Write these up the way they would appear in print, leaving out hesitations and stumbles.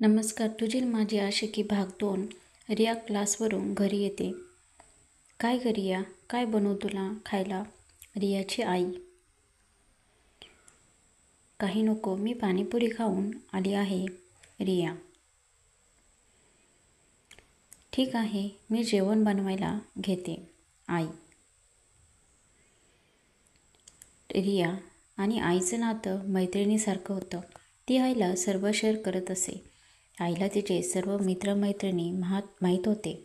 नमस्कार. तुझी माझी आशिकी भाग 2. रिया क्लासवरून घरी येते. काय ग रिया, काय बनवू तुला खायला? रियाची आई. काही नको, मी पाणीपुरी खाऊन आली आहे. रिया. ठीक आहे, मी जेवण बनवायला घेते. आई. रिया आणि आईचं नातं मैत्रिणीसारखं होतं. ती आईला सर्व शेअर करत असे. आईला तिचे सर्व मित्रमैत्रिणी माहीत होते.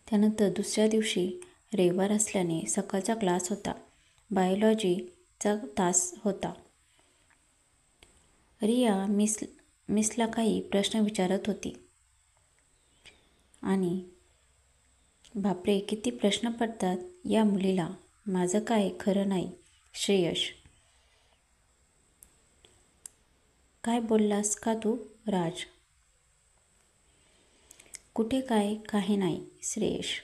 त्यानंतर दुसऱ्या दिवशी रविवार असल्याने सकाळचा क्लास होता. बायोलॉजीचा तास होता. रिया मिसला काही प्रश्न विचारत होती. आणि बापरे, किती प्रश्न पडतात या मुलीला. माझं काय खरं नाही. श्रेयश. काय बोललास का तू? राज. कुठे काय, काही नाही. श्रेयश.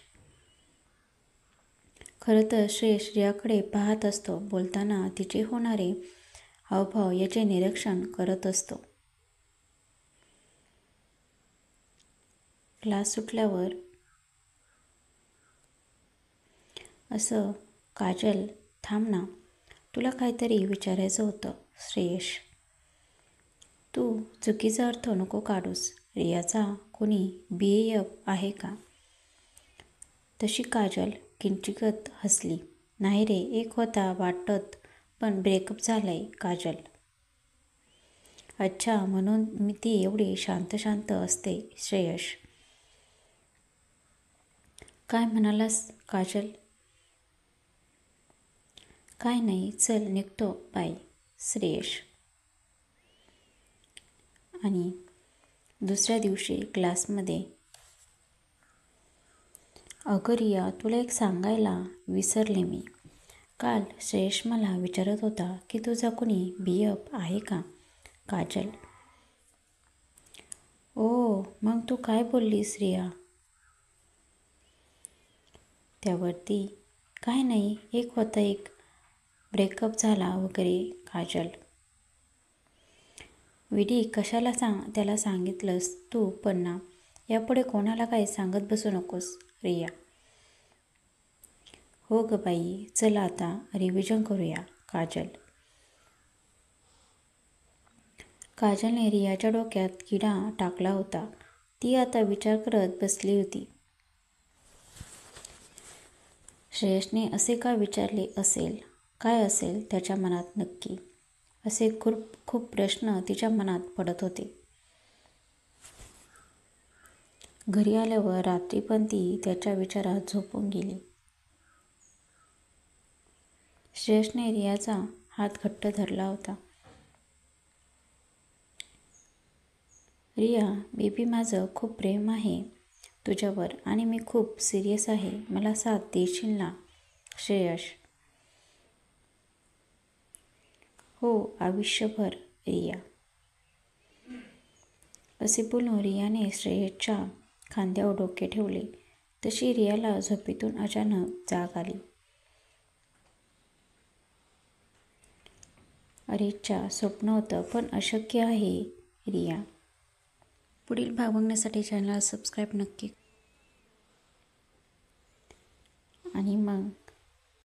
खरं तर श्रेयश रियाकडे पाहत असतो. बोलताना तिचे होणारे हावभाव याचे निरीक्षण करत असतो. क्लास सुटल्यावर असं, काजल थांब ना, तुला काहीतरी विचारायचं होतं. श्रेयश. तू चुकीचा अर्थ नको काढूस. रियाचा कोणी BAF आहे का? तशी काजल किंचित हसली. नाही रे, एक होता वाटत, पण ब्रेकअप झालाय. काजल. अच्छा, म्हणून मी ती एवढी शांत असते. श्रेयश. काय म्हणालास काजल? काय नाही, चल निघतो, बाय. श्रेयश. आणि दुसऱ्या दिवशी क्लासमध्ये, अगं रिया, तुला एक सांगायला विसरले मी. काल श्रेयश मला विचारत होता की तुझा कोणी BF आहे का? काजल. ओ, मग तू काय बोललीस रिया? त्यावरती काय नाही, एक होता, एक ब्रेकअप झाला वगैरे. काजल. विडी, कशाला त्याला सांगितलंस तू पण ना, यापुढे कोणाला काही सांगत बसू नकोस. रिया. हो ग बाई, चला आता रिव्हिजन करूया. काजल. काजलने रियाच्या डोक्यात किडा टाकला होता. ती आता विचार करत बसली होती. श्रेयसने असे का विचारले असेल? काय असेल त्याच्या मनात नक्की? असे खूप प्रश्न तिच्या मनात पडत होते. घरी आल्यावर रात्री पण ती त्याच्या विचारात झोपून गेली. श्रेयसने रियाचा हात घट्ट धरला होता. रिया बेबी, माझं खूप प्रेम आहे तुझ्यावर आणि मी खूप सिरियस आहे. मला साथ देशील ना? श्रेयस. हो, आयुष्यभर. रिया. असे बोलून रियाने श्रेयसच्या खांद्यावर डोके ठेवले. तशी रियाला झोपेतून अचानक जाग आली. अरेच्या, स्वप्न होतं, पण अशक्य आहे. रिया. पुढील भाग बघण्यासाठी चॅनलला सबस्क्राईब नक्की. आणि मग